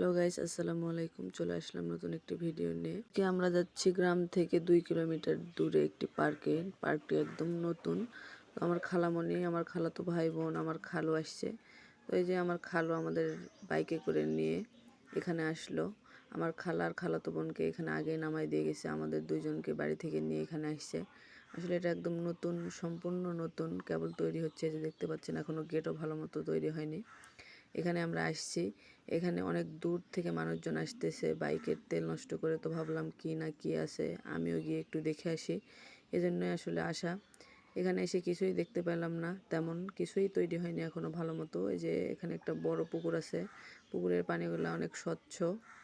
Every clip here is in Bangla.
হ্যালো গাইস, আসসালামু আলাইকুম। চলে আসলাম নতুন একটি ভিডিও নিয়ে। আমরা যাচ্ছি গ্রাম থেকে 2 কিলোমিটার দূরে একটি পার্কে। পার্কটি একদম নতুন। তো আমার খালামণি, আমার খালাতো ভাই বোন, আমার খালু আসছে। তো এই যে আমার খালু আমাদের বাইকে করে নিয়ে এখানে আসলো। আমার খালার খালাতো বোনকে এখানে আগেই নামাই দিয়ে গেছে, আমাদের দুইজনকে বাড়ি থেকে নিয়ে এখানে আসছে। আসলে এটা একদম নতুন, সম্পূর্ণ নতুন, কেবল তৈরি হচ্ছে। যে দেখতে পাচ্ছেন, এখনো গেটও ভালো মতো তৈরি হয়নি। এখানে আমরা আসছি, এখানে অনেক দূর থেকে মানুষজন আসতেছে বাইকের তেল নষ্ট করে। তো ভাবলাম কি না কি আছে, আমিও গিয়ে একটু দেখে আসি, এজন্যই আসলে আসা। এখানে এসে কিছুই দেখতে পেলাম না, তেমন কিছুই তৈরি হয়নি এখনো ভালো মতো। এই যে এখানে একটা বড় পুকুর আছে, পুকুরের পানিগুলো অনেক স্বচ্ছ।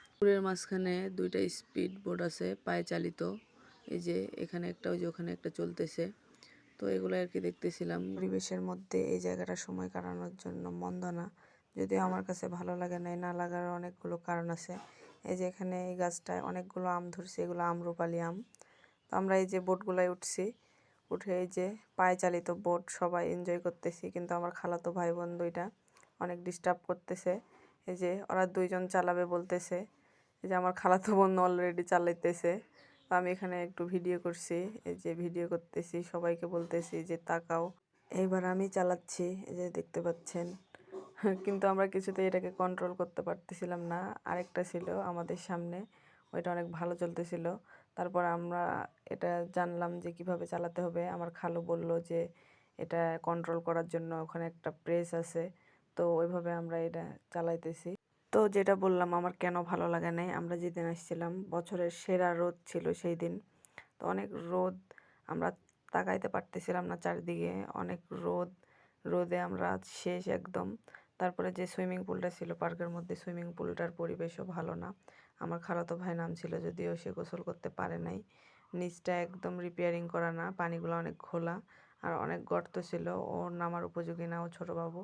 পুকুরের মাঝখানে দুইটা স্পিড বোট আছে, পায়ে চালিত। এই যে এখানে একটা, ওই যে ওখানে একটা চলতেছে। তো এগুলো আর কি দেখতেছিলাম। পরিবেশের মধ্যে এই জায়গাটা সময় কাটানোর জন্য মন্দ না, যদিও আমার কাছে ভালো লাগে না। না লাগার অনেকগুলো কারণ আছে। এই যে এখানে এই গাছটায় অনেকগুলো আম ধরছে, এগুলো আমরুপালি আম। তো আমরা এই যে বোটগুলাই উঠছি, উঠে এই যে পায়ে চালিত বোট সবাই এনজয় করতেছি। কিন্তু আমার খালাতো ভাই বোন দুইটা অনেক ডিস্টার্ব করতেছে। এই যে ওরা দুইজন চালাবে বলতেছে। এই যে আমার খালাতো বোন অলরেডি চালাইতেছে। তো আমি এখানে একটু ভিডিও করছি, এই যে ভিডিও করতেছি, সবাইকে বলতেছি যে তাকাও। এইবার আমি চালাচ্ছি, এই যে দেখতে পাচ্ছেন। কিন্তু আমরা কিছুতেই এটাকে কন্ট্রোল করতে পারতেছিলাম না। আরেকটা ছিল আমাদের সামনে, ওইটা অনেক ভালো চলতেছিল। তারপর আমরা এটা জানলাম যে কিভাবে চালাতে হবে। আমার খালু বলল যে এটা কন্ট্রোল করার জন্য ওখানে একটা প্রেস আছে। তো ওইভাবে আমরা এটা চালাইতেছি। তো যেটা বললাম, আমার কেন ভালো লাগে নাই, আমরা যেদিন আসছিলাম বছরের সেরা রোদ ছিল সেই দিন। তো অনেক রোদ, আমরা তাকাইতে পারতেছিলাম না চারিদিকে, অনেক রোদ। রোদে আমরা শেষ একদম। তারপরে যে সুইমিং পুলটা ছিল পার্কের মধ্যে, সুইমিং পুলটার পরিবেশও ভালো না। আমার খালাতো ভাই নামছিল, যদিও সে গোসল করতে পারে নাই। নিচটা একদম রিপেয়ারিং করা না, পানিগুলো অনেক ঘোলা আর অনেক গর্ত ছিল। ও নামার উপযোগী না, ও ছোটো বাবু,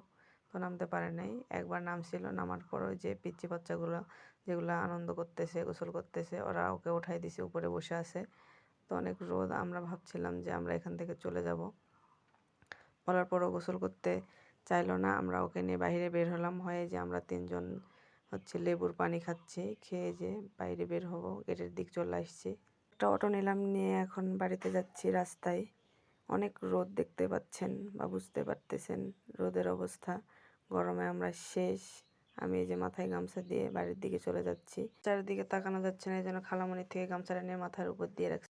তো নামতে পারে নাই। একবার নামছিল, নামার পর ওই যে পিচ্চি বাচ্চাগুলো যেগুলো আনন্দ করতেছে, গোসল করতেছে, ওরা ওকে উঠাই দিছে, উপরে বসে আছে। তো অনেক রোদ, আমরা ভাবছিলাম যে আমরা এখান থেকে চলে যাব। বলার পরও গোসল করতে চাইলো না। আমরা ওকে নিয়ে বাইরে বের হলাম, হয়ে যে আমরা তিনজন হচ্ছে লেবুর পানি খাচ্ছি, খেয়ে যে বাইরে বের হব, গেটের দিক চলে আসছি। একটা অটো নিলাম, নিয়ে এখন বাড়িতে যাচ্ছি। রাস্তায় অনেক রোদ, দেখতে পাচ্ছেন বা বুঝতে পারতেছেন রোদের অবস্থা। গরমে আমরা শেষ। আমি এই যে মাথায় গামছা দিয়ে বাড়ির দিকে চলে যাচ্ছি। চারিদিকে তাকানো যাচ্ছে না, এই জন্য খালামণি থেকে গামছাটা নিয়ে মাথার উপর দিয়ে রাখছি।